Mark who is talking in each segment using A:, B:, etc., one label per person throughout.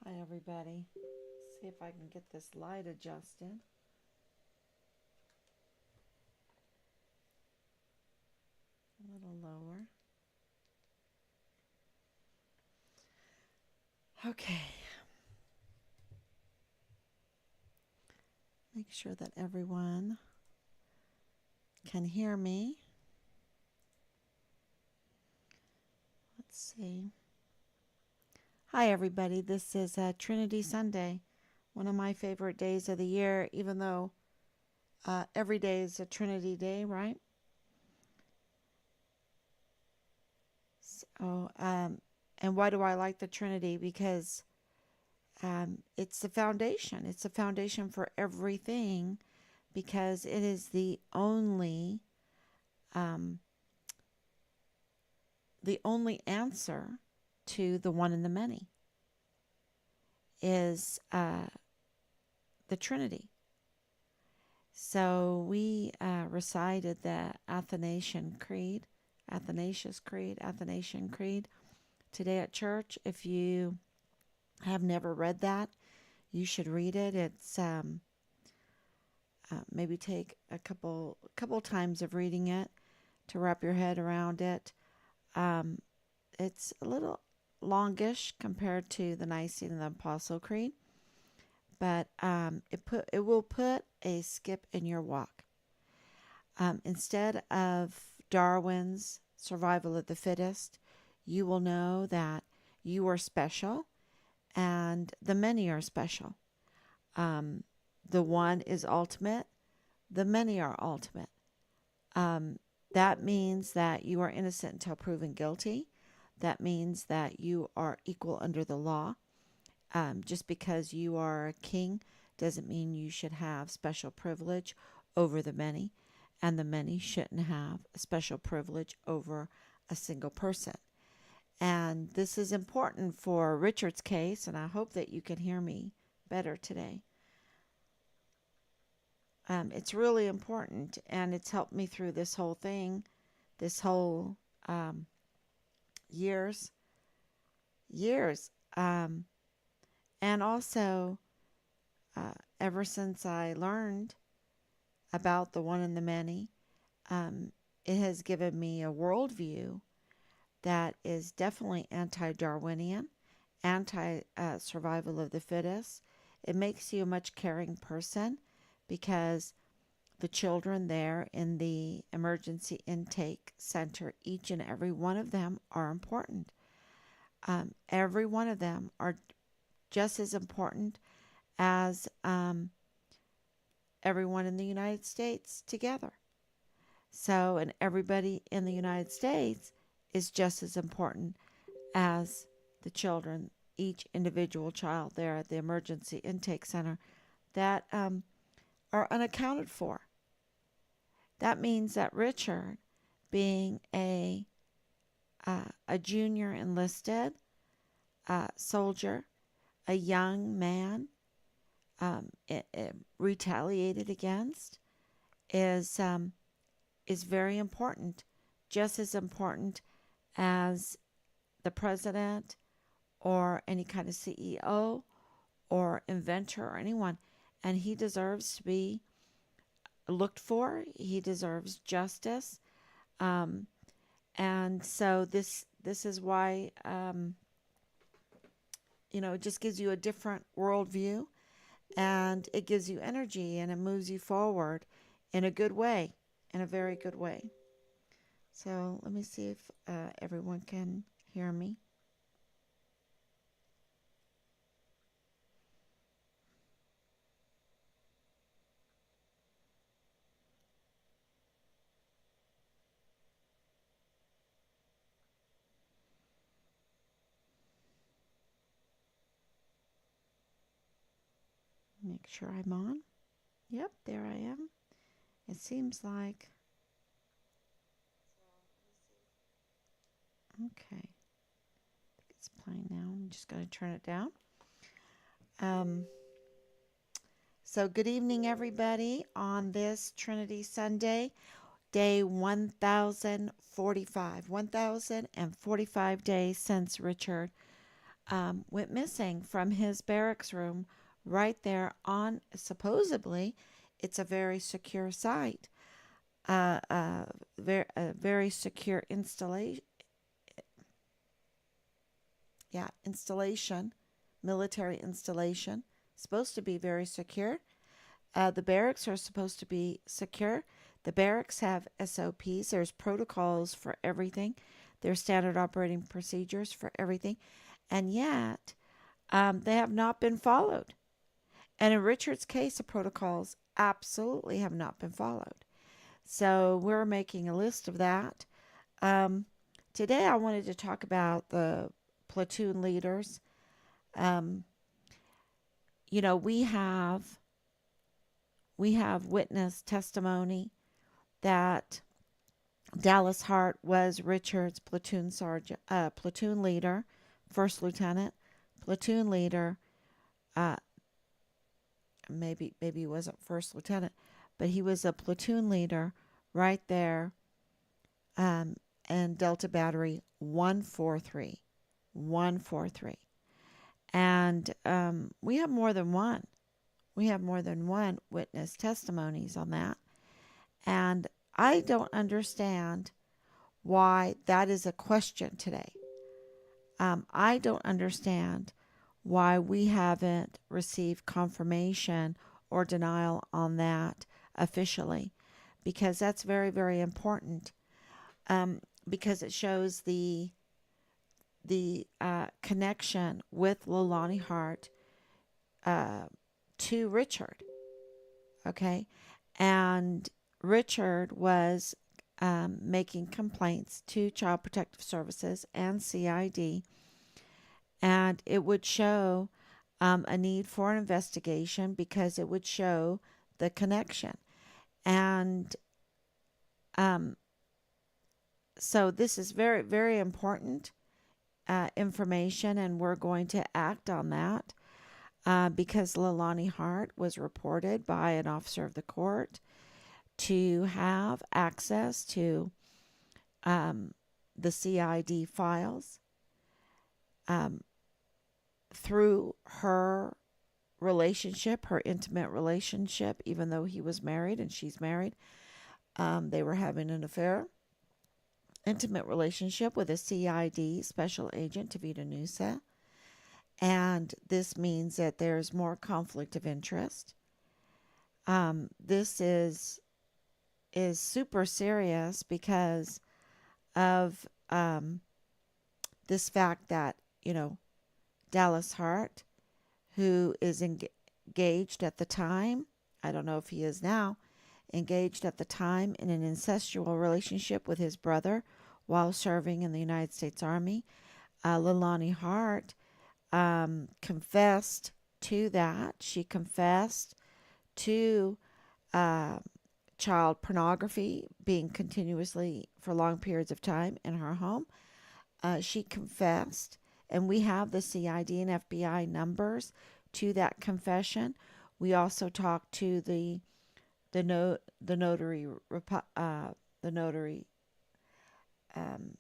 A: Hi everybody. See if I can get this light adjusted. A little lower. Okay. Make sure that everyone can hear me. Let's see. Hi everybody. This is Trinity Sunday, one of my favorite days of the year, even though every day is a Trinity Day, right? So, and why do I like the Trinity? Because it's the foundation. It's the foundation for everything because it is um, the only answer to the one and the many is the Trinity. So we recited the Athanasian Creed today at church. If you have never read that, you should read it. It's maybe take a couple times of reading it to wrap your head around it. Um, it's a little longish compared to the Nicene and the Apostle Creed, but it will put a skip in your walk. Instead of Darwin's survival of the fittest, you will know that you are special and the many are special. Um, the one is ultimate, the many are ultimate. Um, that means that you are innocent until proven guilty. That means that you are equal under the law. Just because you are a king doesn't mean you should have special privilege over the many, and the many shouldn't have a special privilege over a single person. And this is important for Richard's case, and I hope that you can hear me better today. It's really important, and it's helped me through this whole thing, this whole um, years, years. And also, ever since I learned about the one and the many, um, it has given me a worldview that is definitely anti Darwinian, anti survival of the fittest. It makes you a much caring person because the children there in the emergency intake center, each and every one of them are important. Every one of them are just as important as everyone in the United States together. So, and everybody in the United States is just as important as the children, each individual child there at the emergency intake center that are unaccounted for. That means that Richard, being a junior enlisted soldier, a young man, retaliated against, is is very important, just as important as the president or any kind of CEO or inventor or anyone. And he deserves to be looked for. He deserves justice. Um, and so this is why it just gives you a different worldview, and it gives you energy, and it moves you forward in a good way, in a very good way. So let me see if everyone can hear me. Make sure I'm on. Yep, there I am. It seems like, okay, it's playing now. I'm just going to turn it down. Um, so good evening, everybody, on this Trinity Sunday, day 1045. 1045 days since Richard went missing from his barracks room right there on, supposedly, it's a very secure site, a very secure installation. Yeah, installation, military installation, supposed to be very secure. The barracks are supposed to be secure. The barracks have SOPs. There's protocols for everything. There's standard operating procedures for everything. And yet, they have not been followed. And in Richard's case, the protocols absolutely have not been followed. So we're making a list of that. Um, Today, I wanted to talk about the platoon leaders. Um, you know, we have witness testimony that Dallas Hart was Richard's platoon leader, first lieutenant, platoon leader. Uh, maybe he wasn't first lieutenant, but he was a platoon leader right there, um, in Delta Battery 143, 143, and we have more than one. We have more than one witness testimonies on that, and I don't understand why that is a question today. I don't understand why we haven't received confirmation or denial on that officially, because that's very, very important. Because it shows the connection with Leilani Hart uh, to Richard. Okay, and Richard was making complaints to Child Protective Services and CID, and it would show a need for an investigation because it would show the connection. And um, so this is very, very important information, and we're going to act on that because Leilani Hart was reported by an officer of the court to have access to um, the CID files um, through her relationship, her intimate relationship, even though he was married and she's married. They were having an affair, intimate relationship with a CID special agent, Tavita Nusa. And this means that there's more conflict of interest. This is super serious because of this fact that, Dallas Hart, who is engaged at the time, I don't know if he is now, engaged at the time in an incestual relationship with his brother while serving in the United States Army. Leilani Hart confessed to that. She confessed to uh, child pornography being continuously for long periods of time in her home. She confessed, and we have the CID and FBI numbers to that confession. We also talked to the notary um,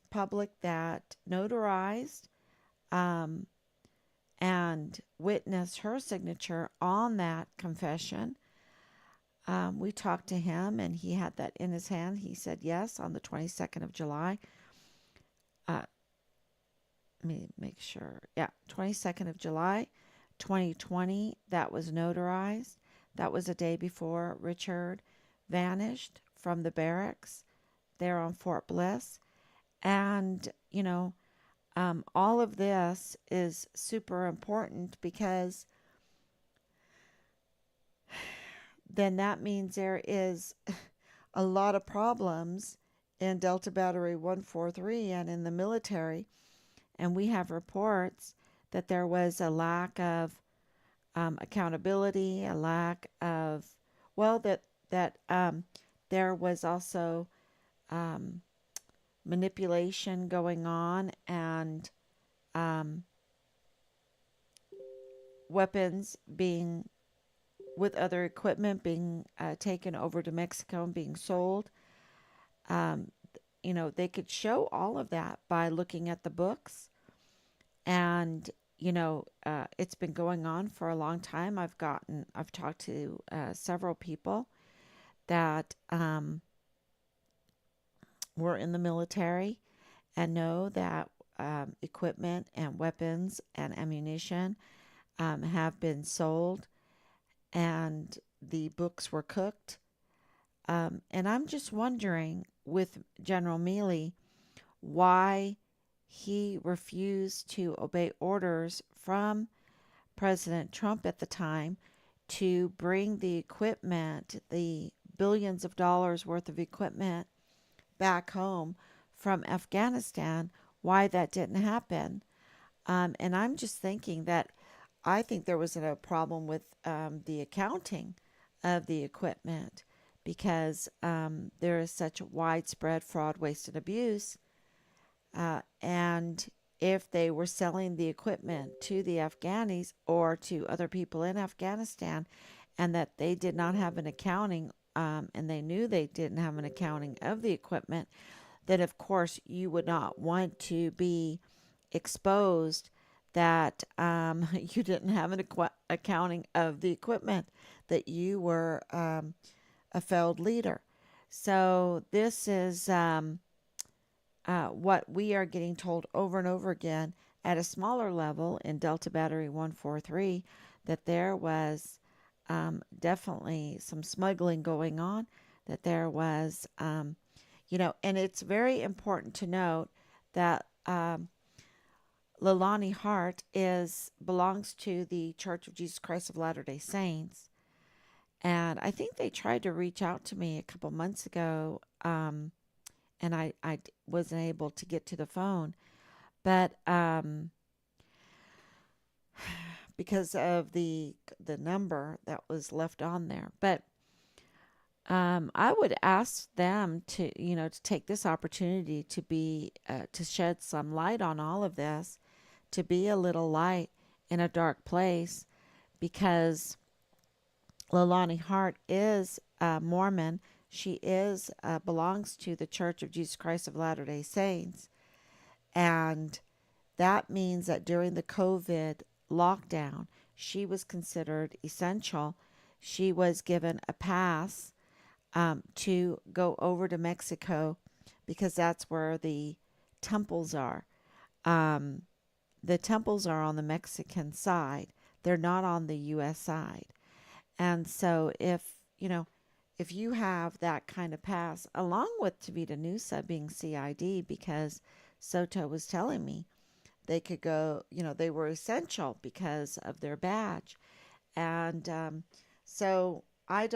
A: public that notarized um, and witnessed her signature on that confession. We talked to him, and he had that in his hand. He said yes on the 22nd of July. Let me make sure. Yeah, 22nd of July, 2020. That was notarized. That was a day before Richard vanished from the barracks there on Fort Bliss. And, all of this is super important because then that means there is a lot of problems in Delta Battery 143 and in the military. And we have reports that there was a lack of accountability, a lack of, well, that there was also um, manipulation going on, and weapons being with other equipment being taken over to Mexico and being sold. Um, they could show all of that by looking at the books And it's been going on for a long time. I've talked to several people that were in the military and know that equipment and weapons and ammunition have been sold, and the books were cooked. And I'm just wondering with General Mealy why he refused to obey orders from President Trump at the time to bring the equipment, the billions of dollars worth of equipment, back home from Afghanistan, why that didn't happen. And I'm just thinking that I think there was a problem with the accounting of the equipment because there is such widespread fraud, waste, and abuse. And if they were selling the equipment to the Afghanis or to other people in Afghanistan, and that they did not have an accounting, and they knew they didn't have an accounting of the equipment, then of course you would not want to be exposed that you didn't have an accounting of the equipment, that you were a failed leader. So this is what we are getting told over and over again at a smaller level in Delta Battery 143, that there was definitely some smuggling going on, that there was, and it's very important to note that Leilani Hart belongs to the Church of Jesus Christ of Latter-day Saints. And I think they tried to reach out to me a couple months ago, and I wasn't able to get to the phone. But because of the number that was left on there. But I would ask them to take this opportunity to shed some light on all of this, to be a little light in a dark place, because Leilani Hart is Mormon. She belongs to the Church of Jesus Christ of Latter-day Saints, and that means that during the COVID lockdown, she was considered essential. She was given a pass to go over to Mexico because that's where the temples are. Um, the temples are on the Mexican side. They're not on the U.S. side. And so if you have that kind of pass, along with Tavita Nusa being CID, because Soto was telling me they could go, they were essential because of their badge. And so I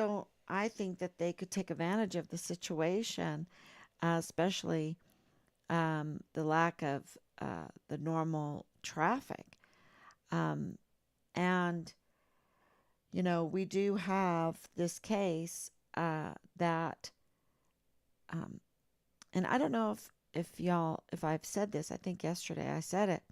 A: think that they could take advantage of the situation, especially the lack of the normal traffic. Um, and we do have this case that, um, and I don't know if I've said this, I think yesterday I said it,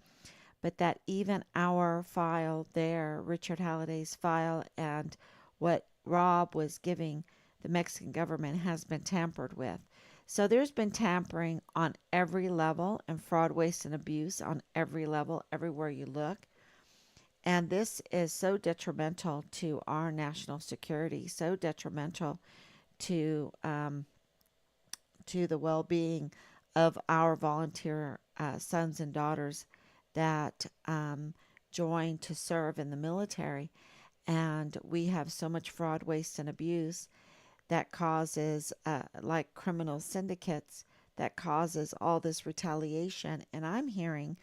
A: but that even our file there, Richard Halliday's file, and what Rob was giving the Mexican government has been tampered with. So there's been tampering on every level, and fraud, waste, and abuse on every level, everywhere you look. And this is so detrimental to our national security, so detrimental to the well-being of our volunteer sons and daughters that join to serve in the military. And we have so much fraud, waste, and abuse that causes, like criminal syndicates, that causes all this retaliation. And I'm hearing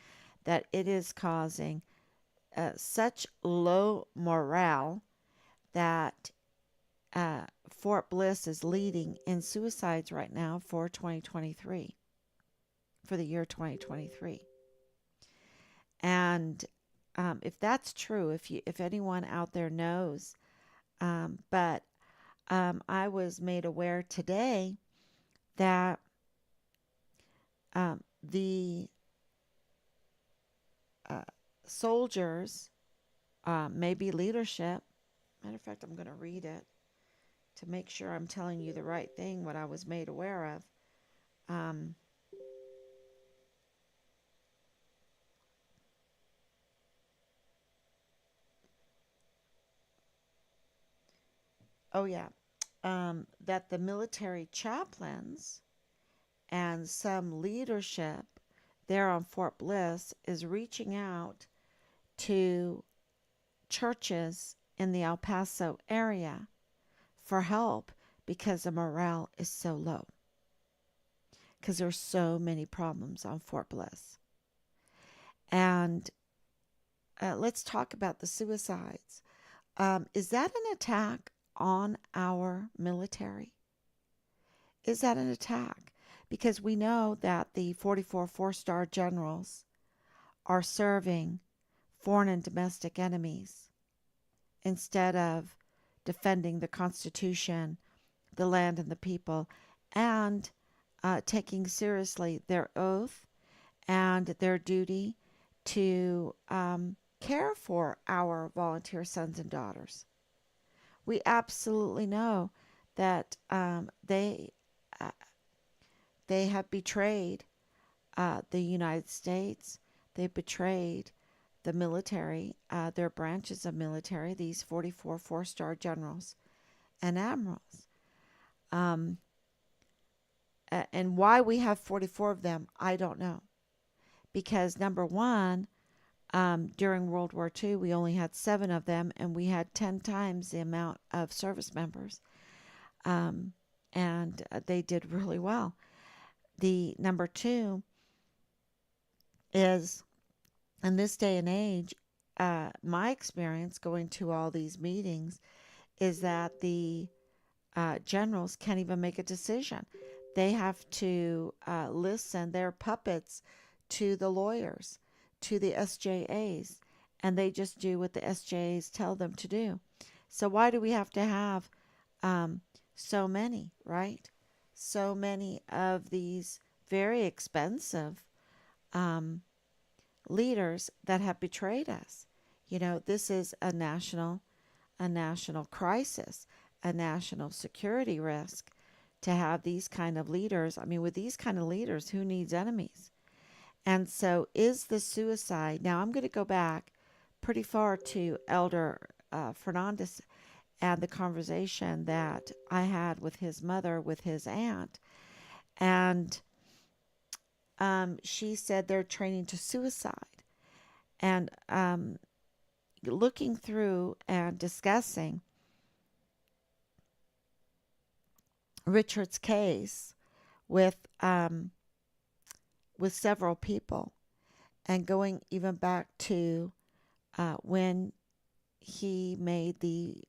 A: that it is causing such low morale that Fort Bliss is leading in suicides right now for 2023, for the year 2023. And if that's true, if anyone out there knows, but I was made aware today that the soldiers, maybe leadership. Matter of fact, I'm going to read it to make sure I'm telling you the right thing, what I was made aware of. Um, Oh, yeah. That the military chaplains and some leadership there on Fort Bliss is reaching out to churches in the El Paso area for help because the morale is so low, because there's so many problems on Fort Bliss. And let's talk about the suicides. Is that an attack on our military? Is that an attack? Because we know that the 44 four-star generals are serving foreign and domestic enemies instead of defending the Constitution, the land, and the people, and taking seriously their oath and their duty to care for our volunteer sons and daughters. We absolutely know that uh, they have betrayed the United States. They betrayed the military, their branches of military, these 44 four-star generals and admirals. Um, and why we have 44 of them, I don't know. Because number one, during World War II, we only had 7 of them, and we had 10 times the amount of service members. Um, and they did really well. The number two is in this day and age, my experience going to all these meetings is that the generals can't even make a decision. They have to listen. They're puppets to the lawyers, to the SJAs, and they just do what the SJAs tell them to do. So why do we have to have um, so many, right? So many of these very expensive um, leaders that have betrayed us. You know, this is a national crisis, a national security risk to have these kind of leaders. I mean, with these kind of leaders, who needs enemies? And so, is the suicide? Now, I'm going to go back pretty far to Elder Fernandez and the conversation that I had with his mother, with his aunt. And she said they're training to suicide. And looking through and discussing Richard's case with several people, and going even back to when he made the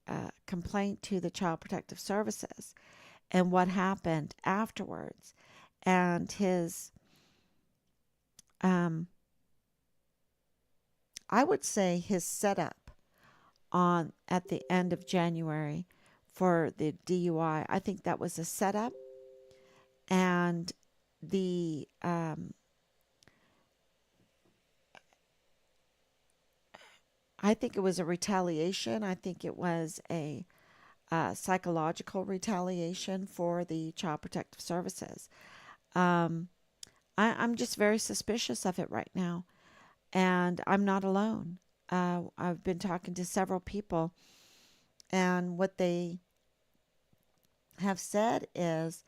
A: complaint to the Child Protective Services and what happened afterwards, and his um, I would say his setup on at the end of January for the DUI. I think that was a setup, and the I think it was a retaliation. I think it was a psychological retaliation for the Child Protective Services. Um, I'm just very suspicious of it right now, and I'm not alone. I've been talking to several people, and what they have said is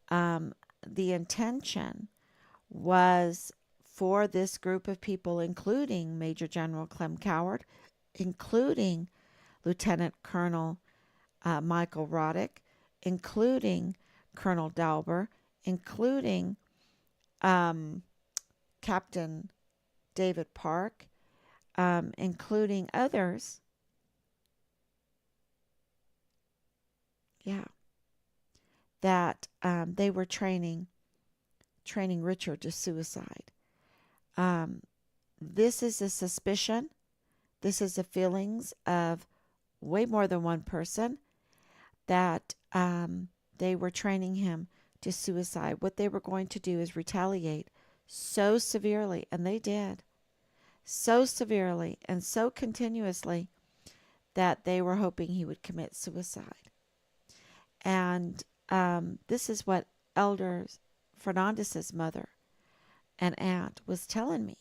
A: the intention was for this group of people, including Major General Clem Coward, including Lieutenant Colonel Michael Roddick, including Colonel Dauber, including um, Captain David Park, including others. Yeah, that they were training Richard to suicide. Um, this is a suspicion. This is the feelings of way more than one person that they were training him to suicide. What they were going to do is retaliate so severely, and they did so severely and so continuously that they were hoping he would commit suicide. And this is what Elder Fernandez's mother and aunt was telling me,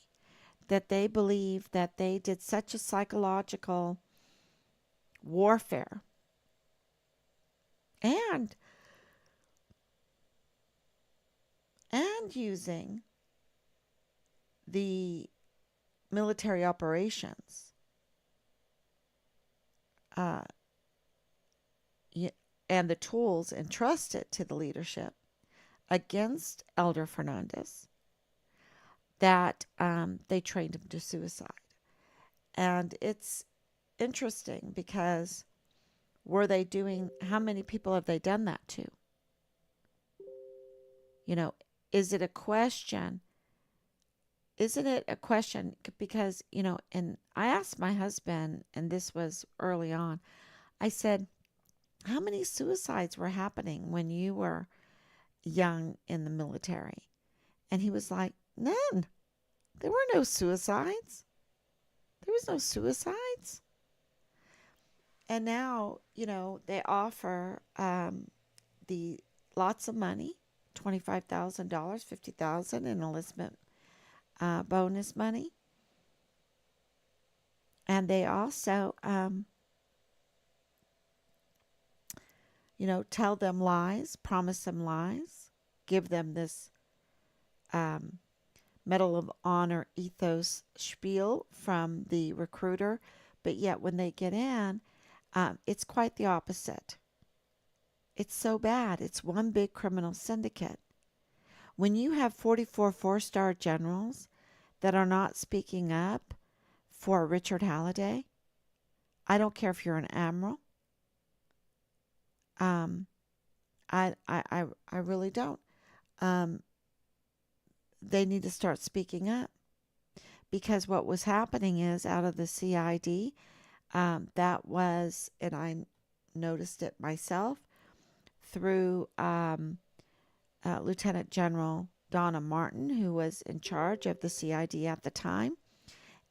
A: that they believe that they did such a psychological warfare and using the military operations uh, and the tools entrusted to the leadership against Elder Fernandez that they trained him to suicide. And it's interesting because were they doing, how many people have they done that to? You know, is it a question? Isn't it a question? Because, and I asked my husband, and this was early on, I said, how many suicides were happening when you were young in the military? And he was like, none. There were no suicides. There was no suicides. And now, they offer the lots of money, $25,000, $50,000 in enlistment bonus money. And they also, tell them lies, promise them lies, give them this Medal of Honor ethos spiel from the recruiter. But yet when they get in, it's quite the opposite. It's so bad. It's one big criminal syndicate. When you have 44 four-star generals that are not speaking up for Richard Halliday, I don't care if you're an admiral. I really don't. They need to start speaking up, because what was happening is out of the CID, that was, and I noticed it myself through Lieutenant General Donna Martin, who was in charge of the CID at the time,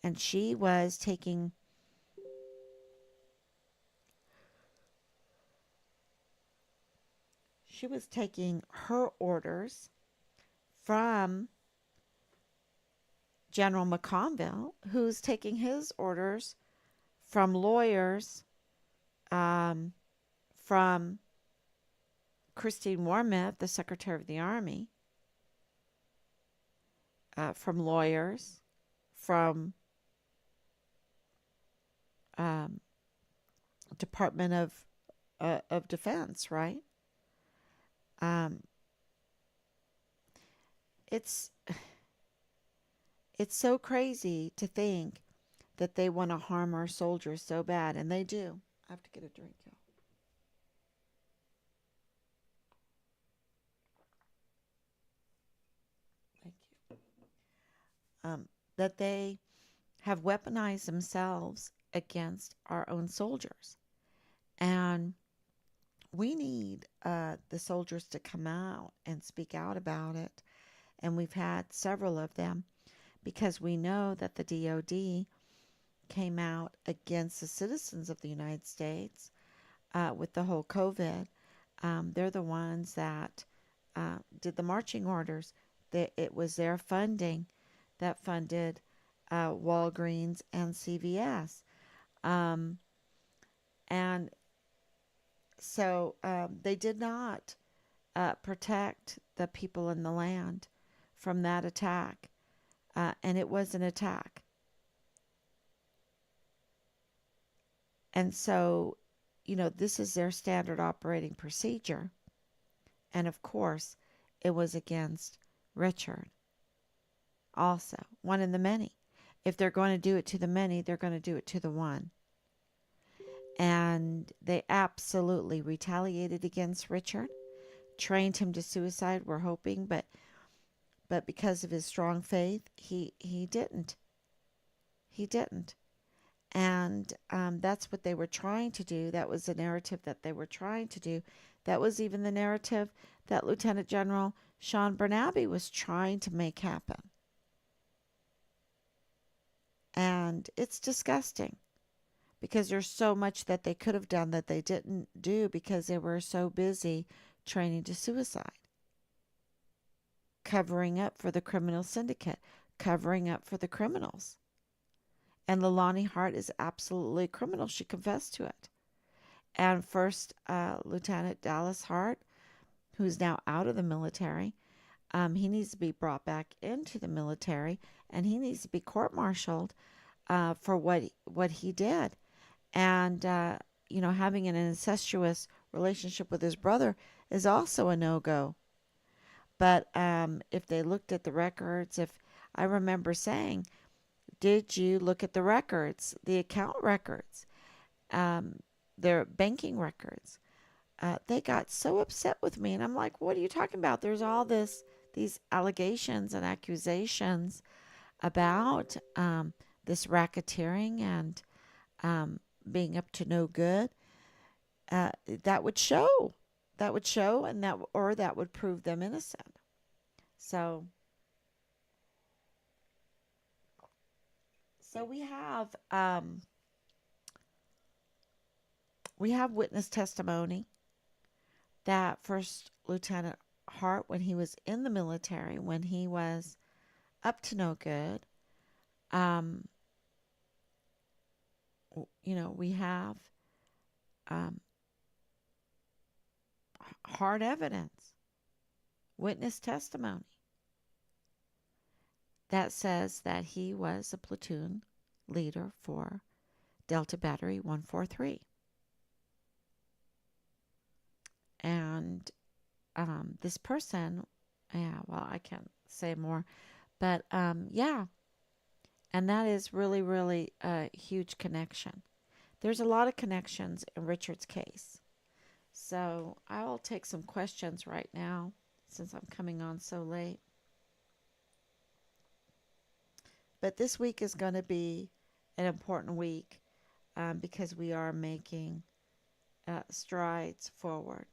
A: and she was taking her orders from General McConville, who's taking his orders from lawyers, from Christine Wormuth, the Secretary of the Army, from lawyers, from Department of Defense, right? It's so crazy to think that they want to harm our soldiers so bad, and they do. I have to get a drink, y'all. Thank you. That they have weaponized themselves against our own soldiers. And we need the soldiers to come out and speak out about it. And we've had several of them, because we know that the DOD came out against the citizens of the United States with the whole COVID. They're the ones that did the marching orders. It was their funding that funded Walgreens and CVS. And so they did not protect the people in the land from that attack. And it was an attack. And so, this is their standard operating procedure. And of course, it was against Richard. Also, one in the many. If they're going to do it to the many, they're going to do it to the one. And they absolutely retaliated against Richard, trained him to suicide, we're hoping, but because of his strong faith, he didn't. He didn't. And that's what they were trying to do. That was the narrative that they were trying to do. That was even the narrative that Lieutenant General Sean Bernabe was trying to make happen. And it's disgusting, because there's so much that they could have done that they didn't do because they were so busy training to suicide, covering up for the criminal syndicate, covering up for the criminals. And Leilani Hart is absolutely a criminal. She confessed to it. And First Lieutenant Dallas Hart, who's now out of the military, he needs to be brought back into the military, and he needs to be court-martialed for what he did. And having an incestuous relationship with his brother is also a no-go. But if they looked at the records, if I remember saying, did you look at the records, the account records, um, their banking records? They got so upset with me, and I'm like, what are you talking about? There's all these allegations and accusations about this racketeering and being up to no good. That would show. That would show, and that would prove them innocent. So, so we have witness testimony that First Lieutenant Hart, when he was in the military, when he was up to no good, um, we have um, hard evidence, witness testimony that says that he was a platoon leader for Delta Battery 143. And this person, yeah, well, I can't say more, but yeah, and that is really, really a huge connection. There's a lot of connections in Richard's case. So I will take some questions right now since I'm coming on so late. But this week is going to be an important week because we are making strides forward.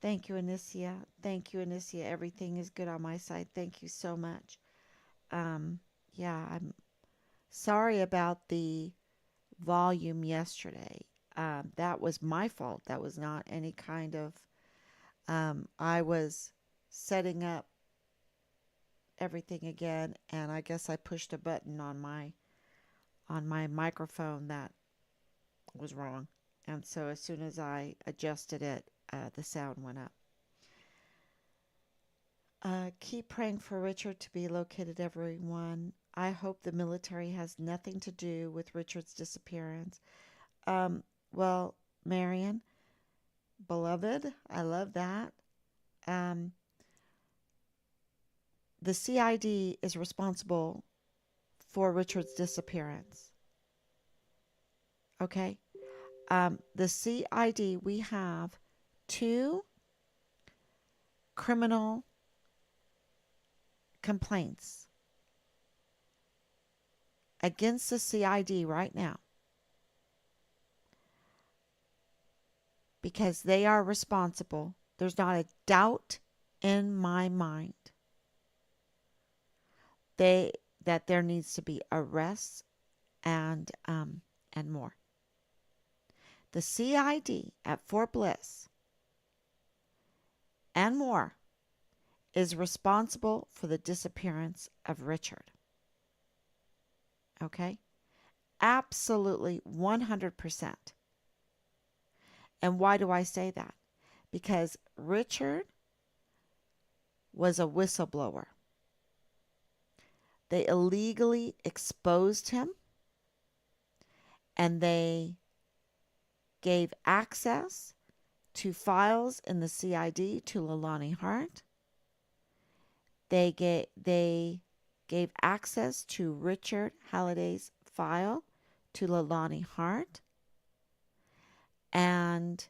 A: Thank you, Anicia. Thank you, Anicia. Everything is good on my side. Thank you so much. Um, yeah, I'm sorry about the volume yesterday. That was my fault. That was not any kind of. I was setting up everything again, and I guess I pushed a button on my microphone that was wrong. And so as soon as I adjusted it, the sound went up. Keep praying for Richard to be located, everyone. I hope the military has nothing to do with Richard's disappearance. Well, Marion, beloved, I love that. Um, the CID is responsible for Richard's disappearance. Okay? The CID, we have 2 criminal complaints against the CID right now because they are responsible. There's not a doubt in my mind that there needs to be arrests and more. The CID at Fort Bliss and more is responsible for the disappearance of Richard. Okay? Absolutely 100%. And why do I say that? Because Richard was a whistleblower. They illegally exposed him, and they gave access to files in the CID to Leilani Hart. They gave access to Richard Halliday's file to Leilani Hart. And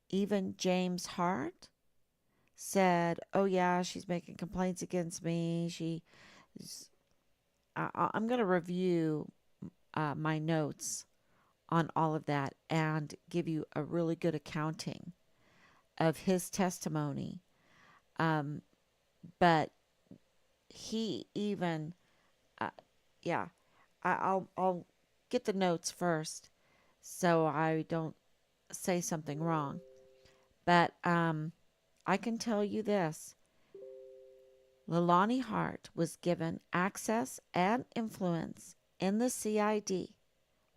A: even James Hart said, oh yeah, she's making complaints against me. I'm going to review my notes on all of that and give you a really good accounting of his testimony. But he even, yeah, I'll get the notes first so I don't say something wrong. But I can tell you this. Leilani Hart was given access and influence in the CID.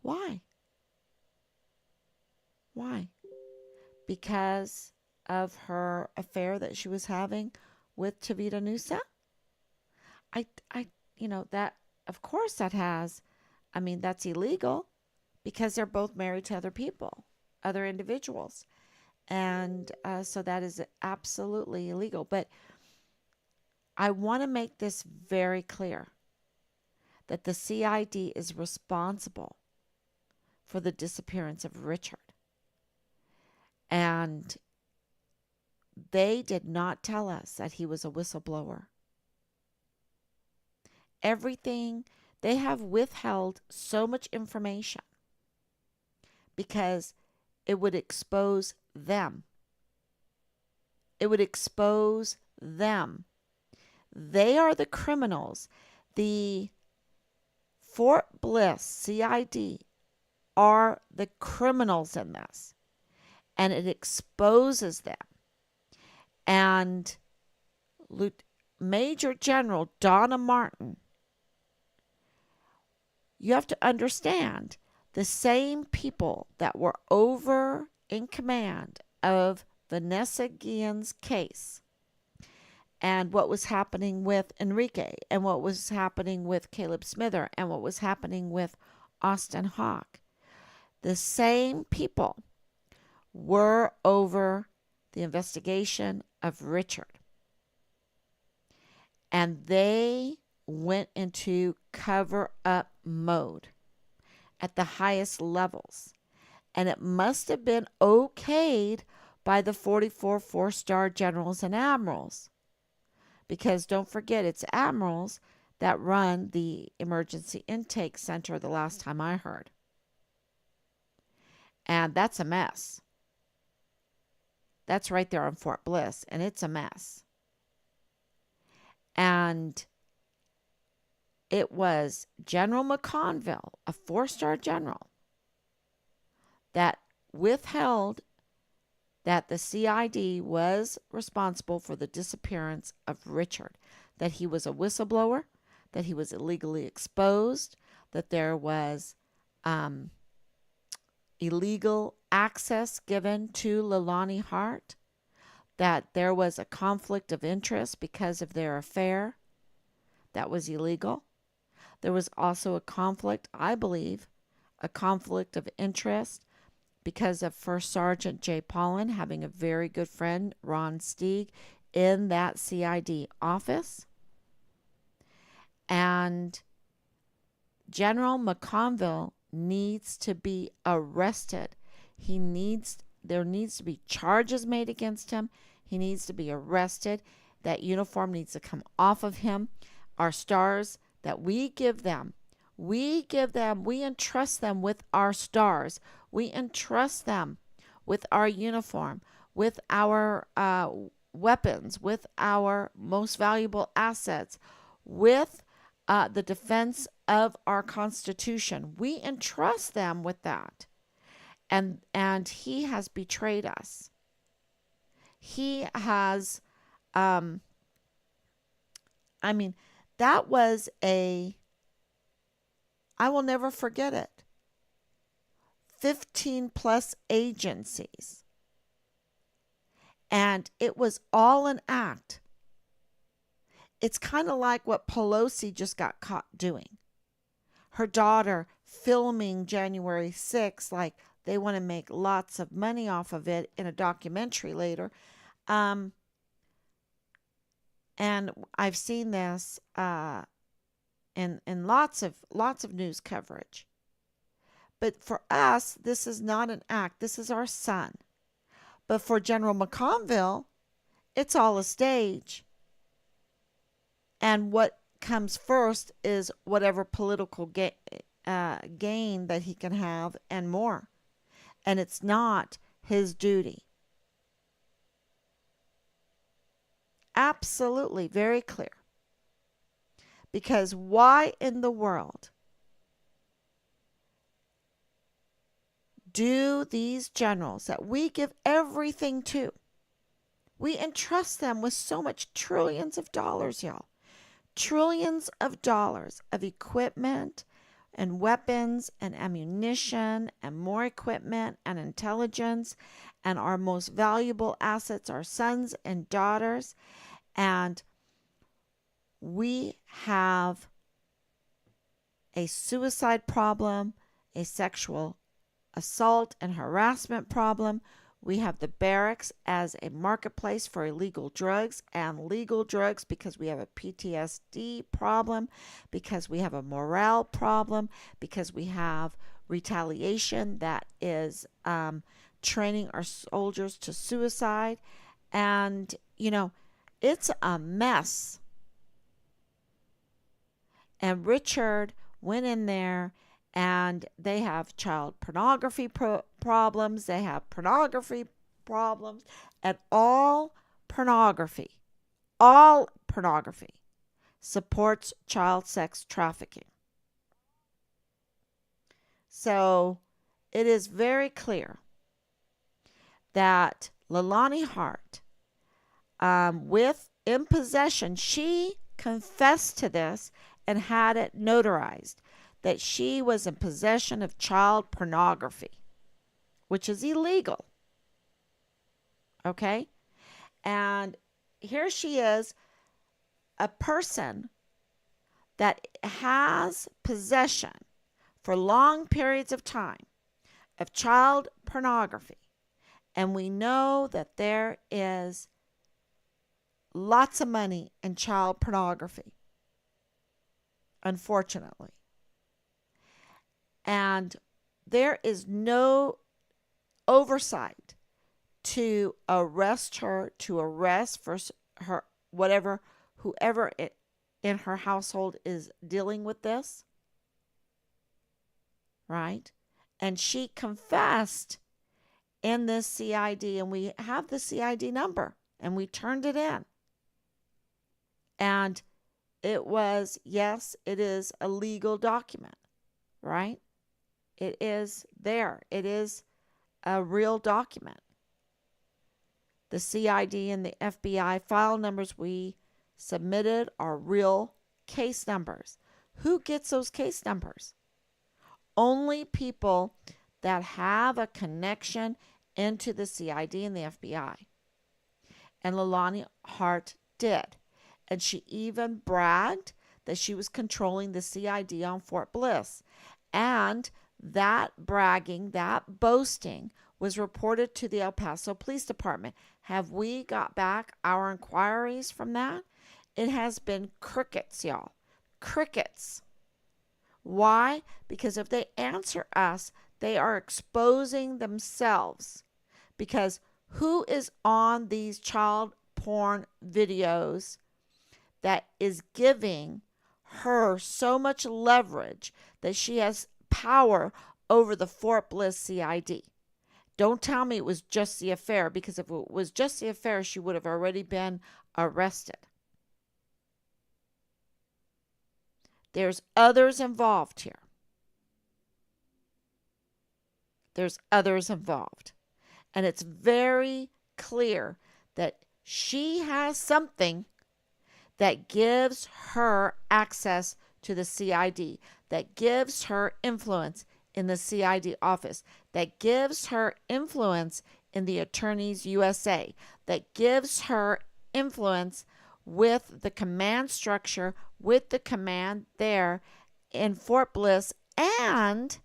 A: Why? Why? Because of her affair that she was having with Tavita Nusa? I, I, that, of course, that's illegal because they're both married to other people, other individuals. And so that is absolutely illegal. But I want to make this very clear that the CID is responsible for the disappearance of Richard. And they did not tell us that he was a whistleblower. Everything, they have withheld so much information because it would expose them. It would expose them. They are the criminals. The Fort Bliss CID are the criminals in this. And it exposes them. And Major General Donna Martin, you have to understand, the same people that were over in command of Vanessa Guillen's case and what was happening with Enrique and what was happening with Caleb Smither and what was happening with Austin Hawk, the same people were over the investigation of Richard. And they went into cover-up mode at the highest levels. And it must have been okayed by the 44 four-star generals and admirals. Because don't forget, it's admirals that run the emergency intake center the last time I heard. And that's a mess. That's right there on Fort Bliss, and it's a mess. And it was General McConville, a four-star general, that withheld that the CID was responsible for the disappearance of Richard, that he was a whistleblower, that he was illegally exposed, that there was illegal access given to Leilani Hart, that there was a conflict of interest because of their affair that was illegal. There was also a conflict, I believe, a conflict of interest because of First Sergeant Jay Paulin having a very good friend, Ron Stieg, in that CID office. And General McConville needs to be arrested. There needs to be charges made against him. He needs to be arrested. That uniform needs to come off of him. Our stars that we give them, we entrust them with our stars. We entrust them with our uniform, with our weapons, with our most valuable assets, with the defense of our Constitution. We entrust them with that. And he has betrayed us. He has, that was I will never forget it. 15 plus agencies. And it was all an act. It's kind of like what Pelosi just got caught doing. Her daughter filming January 6th, like they want to make lots of money off of it in a documentary later. And I've seen this in lots of news coverage. But for us, this is not an act. This is our son. But for General McConville, it's all a stage. And what comes first is whatever political gain that he can have and more. And it's not his duty. Absolutely, very clear. Because why in the world do these generals that we give everything to, we entrust them with so much trillions of dollars, y'all. Trillions of dollars of equipment and weapons and ammunition and more equipment and intelligence, and our most valuable assets are sons and daughters. And we have a suicide problem, a sexual assault and harassment problem. We have the barracks as a marketplace for illegal drugs and legal drugs, because we have a PTSD problem, because we have a morale problem, because we have retaliation that is training our soldiers to suicide. And, it's a mess. And Richard went in there, and they have child pornography problems. They have pornography problems, and all pornography supports child sex trafficking. So it is very clear that Leilani Hart, with in possession, she confessed to this and had it notarized that she was in possession of child pornography, which is illegal. Okay? And here she is, a person that has possession for long periods of time of child pornography. And we know that there is lots of money in child pornography, unfortunately. And there is no oversight to arrest her, to arrest for her, whoever in her household is dealing with this, right? And she confessed in this CID, and we have the CID number, and we turned it in. And it was, yes, it is a legal document, right? It is there. It is a real document. The CID and the FBI file numbers we submitted are real case numbers. Who gets those case numbers? Only people that have a connection into the CID and the FBI. And Leilani Hart did. And she even bragged that she was controlling the CID on Fort Bliss. And that bragging, that boasting, was reported to the El Paso Police Department. Have we got back our inquiries from that? It has been crickets, y'all. Crickets. Why? Because if they answer us, they are exposing themselves. Because who is on these child porn videos that is giving her so much leverage that she has power over the Fort Bliss CID? Don't tell me it was just the affair, because if it was just the affair, she would have already been arrested. There's others involved here. There's others involved. And it's very clear that she has something that gives her access to the CID, that gives her influence in the CID office, that gives her influence in the Attorneys USA, that gives her influence with the command structure, with the command there in Fort Bliss and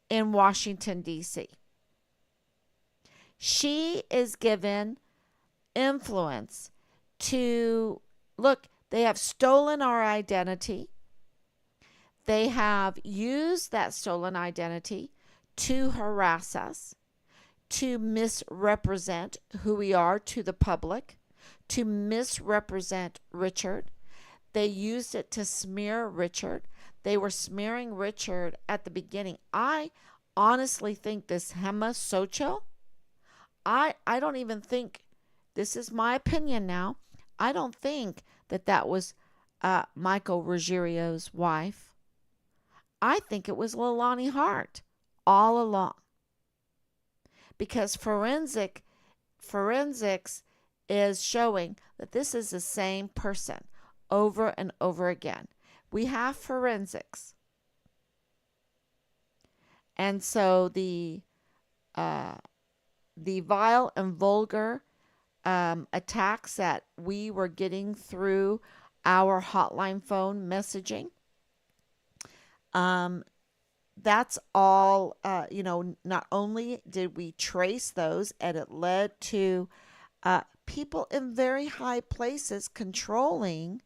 A: in Washington, D.C. She is given influence to, look, they have stolen our identity. They have used that stolen identity to harass us, to misrepresent who we are to the public, to misrepresent Richard. They used it to smear Richard. They were smearing Richard at the beginning. I honestly think this Hema Xochitl, I don't even think, this is my opinion now, I don't think that was Michael Ruggiero's wife. I think it was Leilani Hart all along. Because forensics is showing that this is the same person over and over again. We have forensics And so uh, the vile and vulgar attacks that we were getting through our hotline phone messaging, um, that's all, not only did we trace those and it led to people in very high places controlling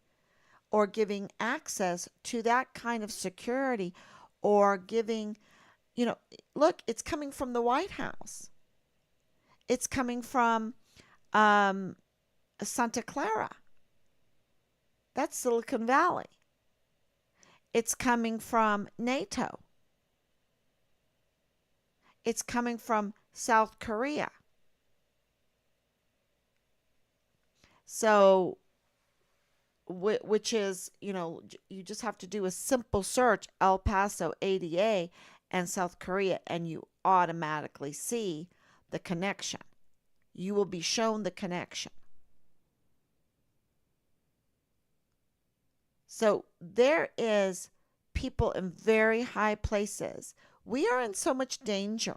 A: or giving access to that kind of security or giving, look, it's coming from the White House. It's coming from um, Santa Clara. That's Silicon Valley. It's coming from NATO. It's coming from South Korea. So, which is, you just have to do a simple search El Paso ADA and South Korea, and you automatically see the connection. You will be shown the connection. So there is people in very high places. We are in so much danger.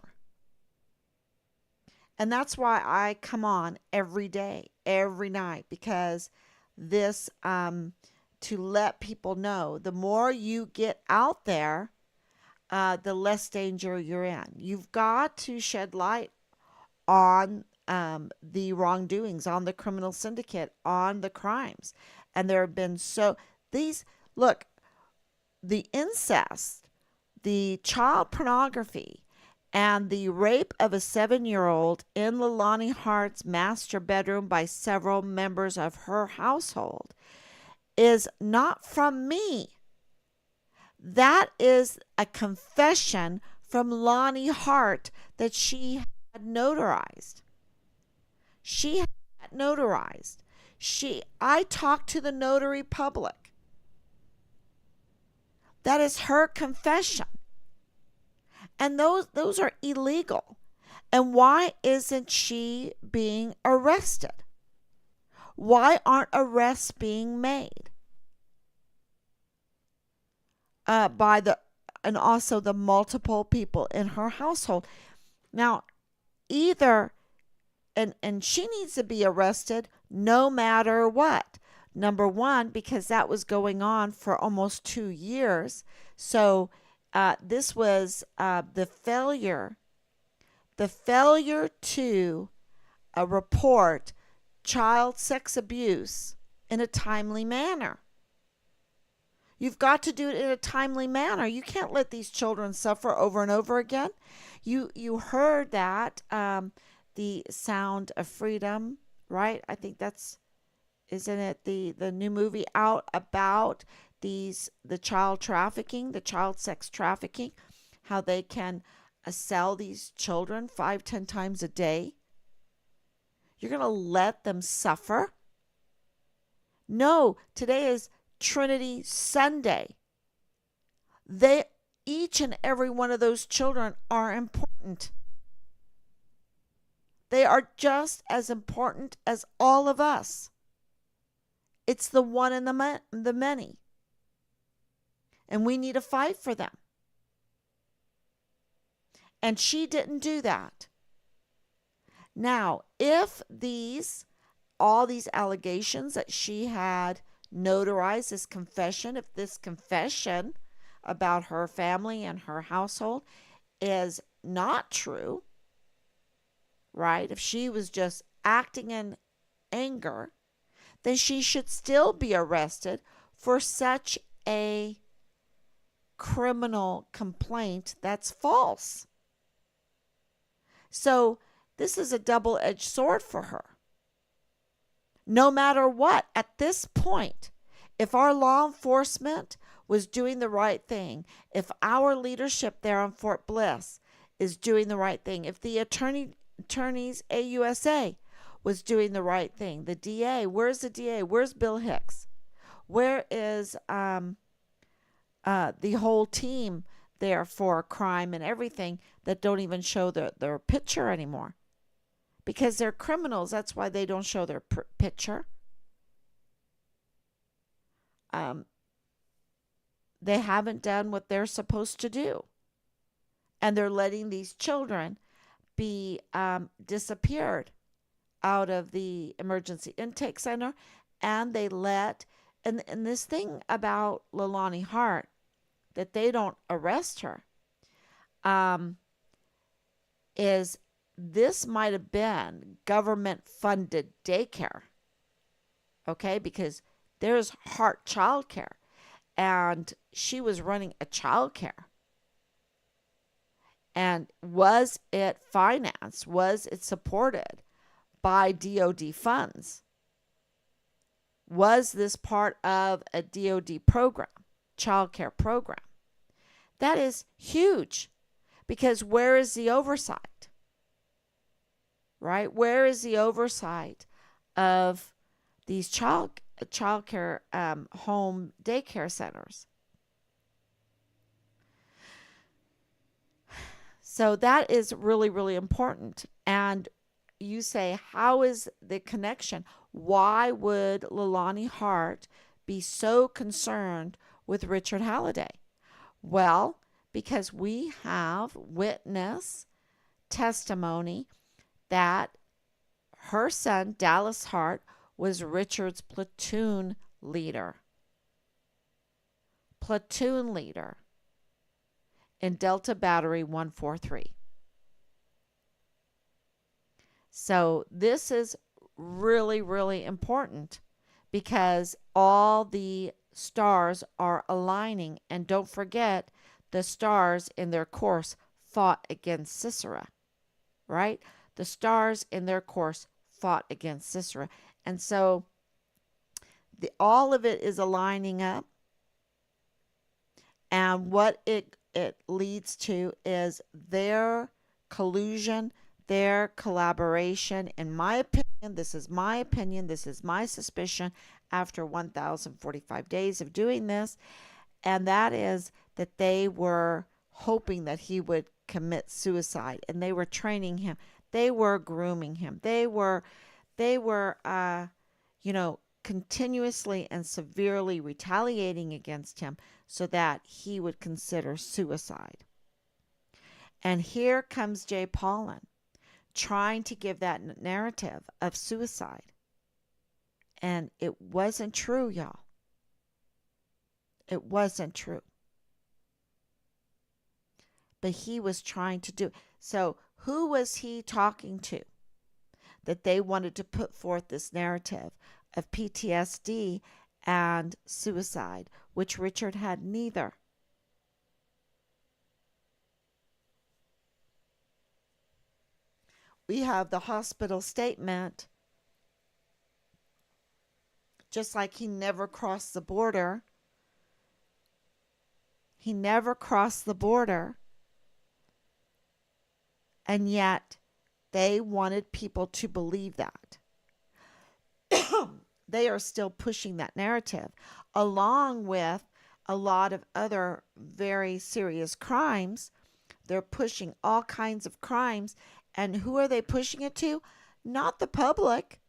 A: And that's why I come on every day, every night, because this, to let people know, the more you get out there, the less danger you're in. You've got to shed light on the wrongdoings, on the criminal syndicate, on the crimes. And there have been these, look, the incest, the child pornography, and the rape of a 7-year-old in Leilani Hart's master bedroom by several members of her household is not from me. That is a confession from Lonnie Hart that she had notarized. She had notarized. I talked to the notary public. That is her confession. And those are illegal. And why isn't she being arrested? Why aren't arrests being made? And also the multiple people in her household. Now, either and she needs to be arrested no matter what. Number one, because that was going on for almost 2 years. So this was the failure to report child sex abuse in a timely manner. You've got to do it in a timely manner. You can't let these children suffer over and over again. You heard that the Sound of Freedom, right? I think isn't it the new movie out about the child trafficking, the child sex trafficking, how they can sell these children 5-10 times a day. You're going to let them suffer? No, today is Trinity Sunday. Each and every one of those children are important. They are just as important as all of us. It's the one and the many. And we need to fight for them. And she didn't do that. Now, if all these allegations that she had notarized, this confession, if this confession about her family and her household is not true, right? If she was just acting in anger, then she should still be arrested for such a criminal complaint that's false. So this is a double-edged sword for her. No matter what, at this point, if our law enforcement was doing the right thing, if our leadership there on Fort Bliss is doing the right thing, if the attorneys AUSA was doing the right thing, the DA, where's the DA? Where's Bill Hicks? Where is the whole team there for crime and everything that don't even show their picture anymore? Because they're criminals. That's why they don't show their picture. They haven't done what they're supposed to do. and they're letting these children be disappeared out of the emergency intake center, and they let and this thing about Leilani Hart that they don't arrest her um, is this might have been government funded daycare, okay? Because there's Hart childcare, and she was running a childcare. And was it financed? Was it supported by DOD funds? Was this part of a DOD program, childcare program? That is huge, because where is the oversight? Right? Where is the oversight of these childcare home daycare centers? So that is really, really important. And you say, how is the connection? Why would Leilani Hart be so concerned with Richard Halliday? Well, because we have witness testimony that her son, Dallas Hart, was Richard's platoon leader. Platoon leader in Delta Battery 143. So this is really, really important, because all the stars are aligning. And don't forget, the stars in their course fought against Sisera, right? The stars in their course fought against Sisera. And so all of it is aligning up. And what it leads to is their collusion, their collaboration. In my opinion, this is my suspicion after 1,045 days of doing this, and that is that they were hoping that he would commit suicide, and they were training him. They were grooming him. They were continuously and severely retaliating against him so that he would consider suicide. And here comes Jay Paulin trying to give that narrative of suicide. And it wasn't true, y'all. It wasn't true. But he was trying to do. So who was he talking to that they wanted to put forth this narrative of PTSD and suicide, which Richard had neither? We have the hospital statement, just like he never crossed the border. He never crossed the border. And yet they wanted people to believe that. They are still pushing that narrative, along with a lot of other very serious crimes. They're pushing all kinds of crimes. And who are they pushing it to? Not the public.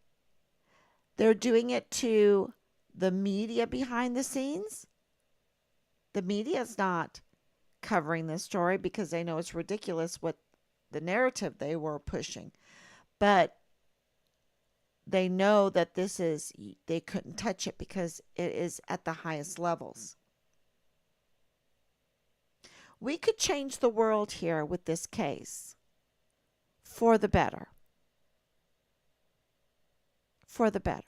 A: They're doing it to the media behind the scenes. The media is not covering this story because they know it's ridiculous what the narrative they were pushing. But they know that they couldn't touch it because it is at the highest levels. We could change the world here with this case for the better. For the better.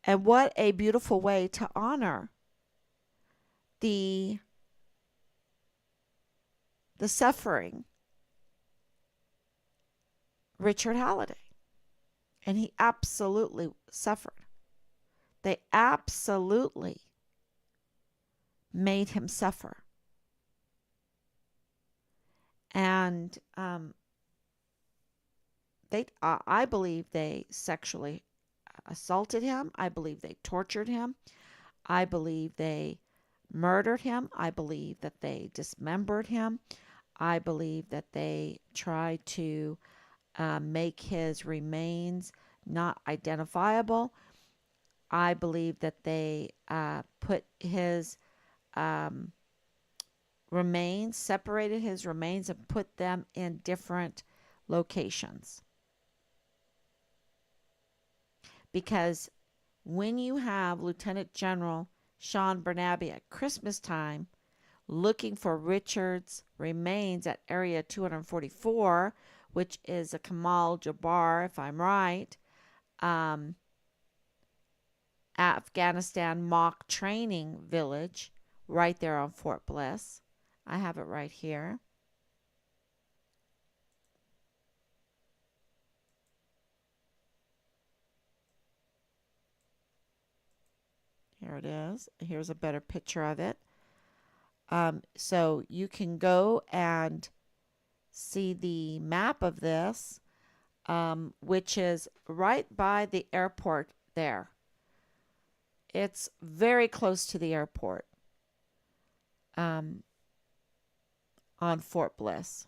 A: And what a beautiful way to honor the suffering Richard Halliday. And he absolutely suffered. They absolutely made him suffer. And I believe they sexually assaulted him. I believe they tortured him. I believe they murdered him. I believe that they dismembered him. I believe that they tried to make his remains not identifiable. I believe that they put his remains, separated his remains, and put them in different locations. Because when you have Lieutenant General Sean Bernabe at Christmas time looking for Richard's remains at Area 244, which is a Kamal Jabbar, if I'm right, um, Afghanistan mock training village right there on Fort Bliss. I have it right here. Here it is. Here's a better picture of it. So you can go and see the map of this, which is right by the airport there. It's very close to the airport on Fort Bliss.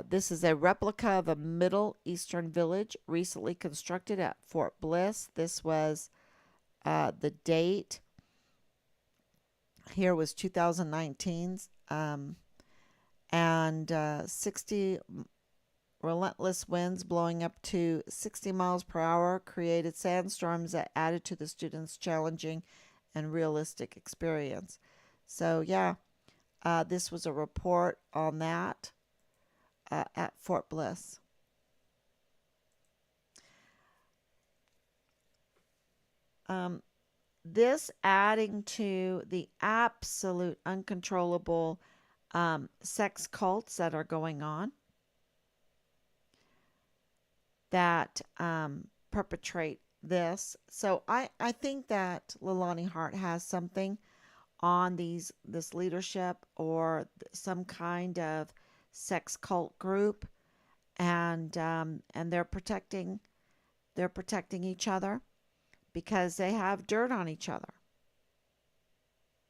A: This is a replica of a Middle Eastern village recently constructed at Fort Bliss. This was the date here was 2019, and 60 relentless winds blowing up to 60 miles per hour created sandstorms that added to the students' challenging and realistic experience. So, yeah, this was a report on that at Fort Bliss. This adding to the absolute uncontrollable sex cults that are going on that perpetrate this. So I think that Leilani Hart has something on this leadership or some kind of sex cult group, and they're protecting each other because they have dirt on each other.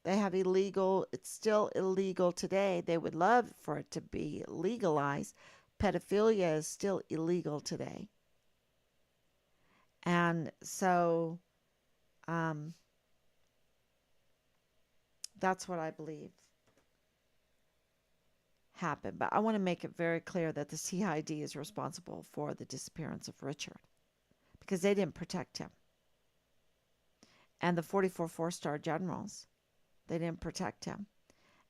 A: They have illegal, it's still illegal today. They would love for it to be legalized. Pedophilia is still illegal today. And so that's what I believe happened. But I want to make it very clear that the CID is responsible for the disappearance of Richard because they didn't protect him. And the 44 four-star generals, they didn't protect him,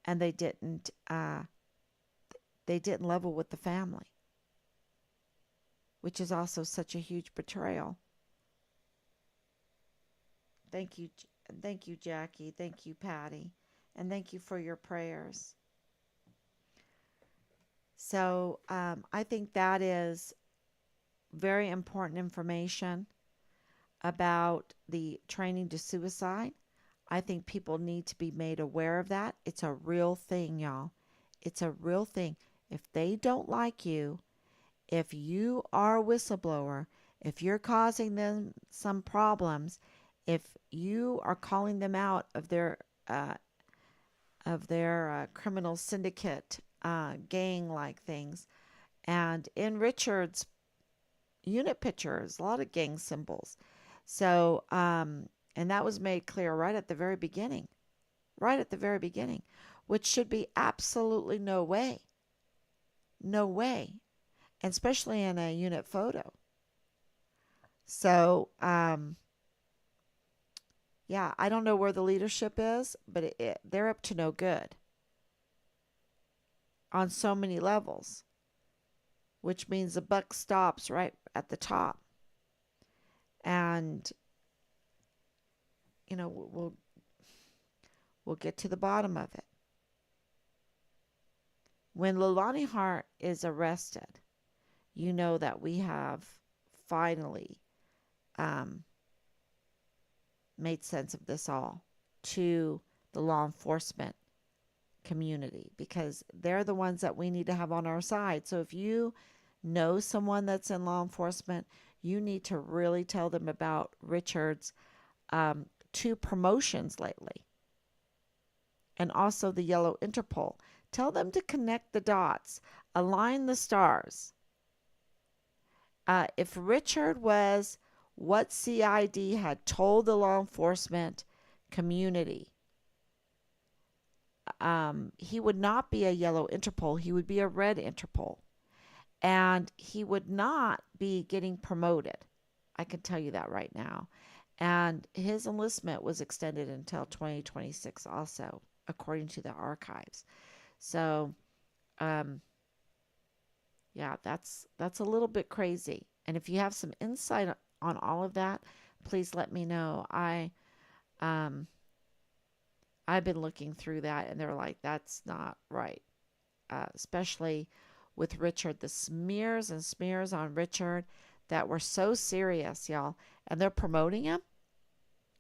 A: and they didn't level with the family, which is also such a huge betrayal. Thank you, Jackie. Thank you, Patty, and thank you for your prayers. So I think that is very important information about the training to suicide. I think people need to be made aware of that. It's a real thing, y'all. It's a real thing. If they don't like you, if you are a whistleblower, if you're causing them some problems, if you are calling them out of their criminal syndicate, gang-like things, and in Richard's unit pictures, a lot of gang symbols. So, and that was made clear right at the very beginning, which should be absolutely no way, and especially in a unit photo. So, yeah, I don't know where the leadership is, but they're up to no good on so many levels, which means the buck stops right at the top. And we'll get to the bottom of it. When Leilani Hart is arrested, you know that we have finally made sense of this all to the law enforcement community, because they're the ones that we need to have on our side. So if you know someone that's in law enforcement, you need to really tell them about Richard's 2 promotions lately, and also the yellow Interpol. Tell them to connect the dots, align the stars. If Richard was what CID had told the law enforcement community. He would not be a yellow Interpol, he would be a red Interpol. And he would not be getting promoted. I can tell you that right now. And his enlistment was extended until 2026 also, according to the archives. So, um, yeah, that's a little bit crazy. And if you have some insight on all of that, please let me know. Um I've been looking through that, and they're like, that's not right. Especially with Richard, the smears and smears on Richard that were so serious, y'all. And they're promoting him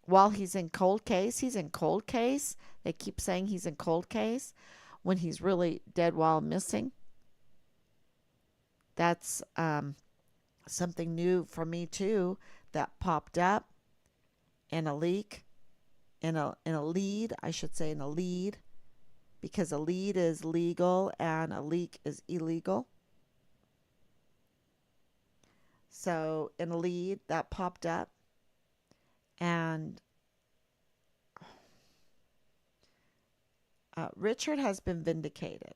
A: while he's in cold case. He's in cold case. They keep saying he's in cold case when he's really dead while missing. That's something new for me too that popped up in a leak, in a lead, I should say, in a lead, because a lead is legal and a leak is illegal. So in a lead that popped up, and Richard has been vindicated.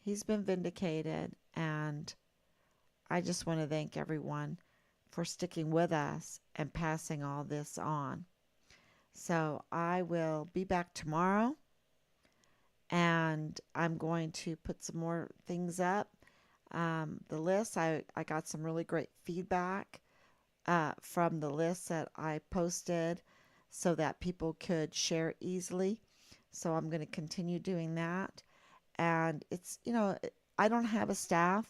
A: He's been vindicated, and I just want to thank everyone for sticking with us and passing all this on. So I will be back tomorrow, and I'm going to put some more things up. The list, I got some really great feedback from the list that I posted so that people could share easily. So I'm going to continue doing that. And it's, I don't have a staff,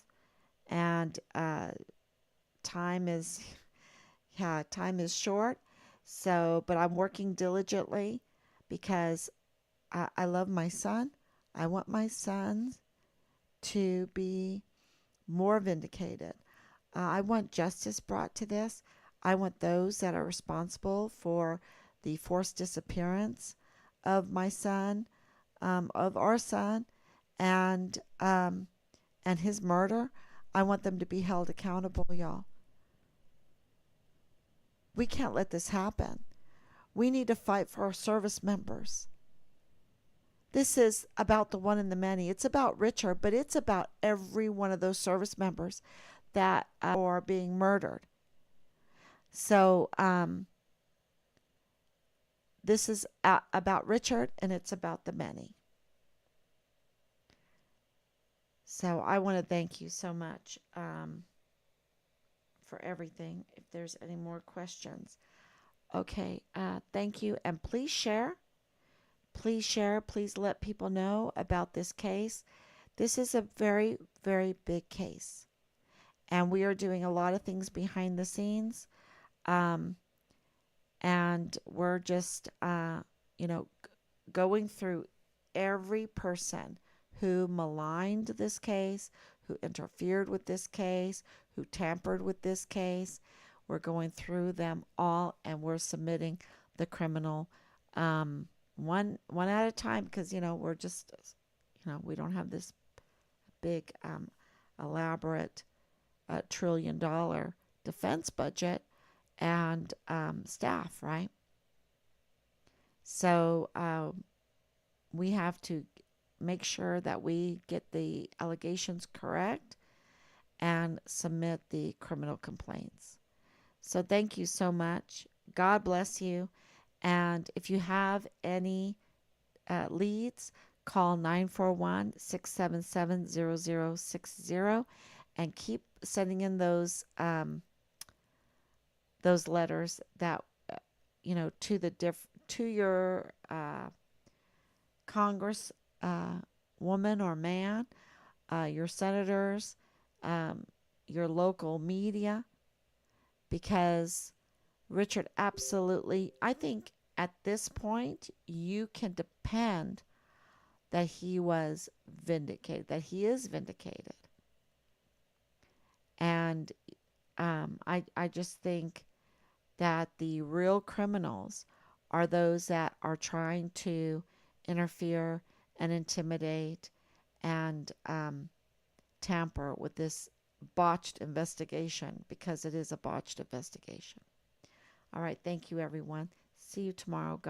A: and time is, yeah, time is short. So, but I'm working diligently because I love my son. I want my son to be more vindicated. I want justice brought to this. I want those that are responsible for the forced disappearance of my son, of our son, and um, and his murder. I want them to be held accountable, y'all. We can't let this happen. We need to fight for our service members. This is about the one and the many. It's about Richard, but it's about every one of those service members that are being murdered. So this is about Richard, and it's about the many. So I want to thank you so much for everything. If there's any more questions. Okay, thank you. And please share. Please share. Please let people know about this case. This is a very, very big case. And we are doing a lot of things behind the scenes. Um, and we're just, going through every person who maligned this case, who interfered with this case, who tampered with this case. We're going through them all, and we're submitting the criminal one at a time, because we're just, we don't have this big elaborate $1 trillion defense budget and staff, right? So we have to make sure that we get the allegations correct and submit the criminal complaints. So thank you so much. God bless you. And if you have any leads, call 941-677-0060 and keep sending in those letters that to your Congress woman or man, your senators, your local media, because Richard absolutely, I think at this point, you can depend that he was vindicated, that he is vindicated. And I just think that the real criminals are those that are trying to interfere and intimidate and tamper with this botched investigation, because it is a botched investigation. All right. Thank you, everyone. See you tomorrow.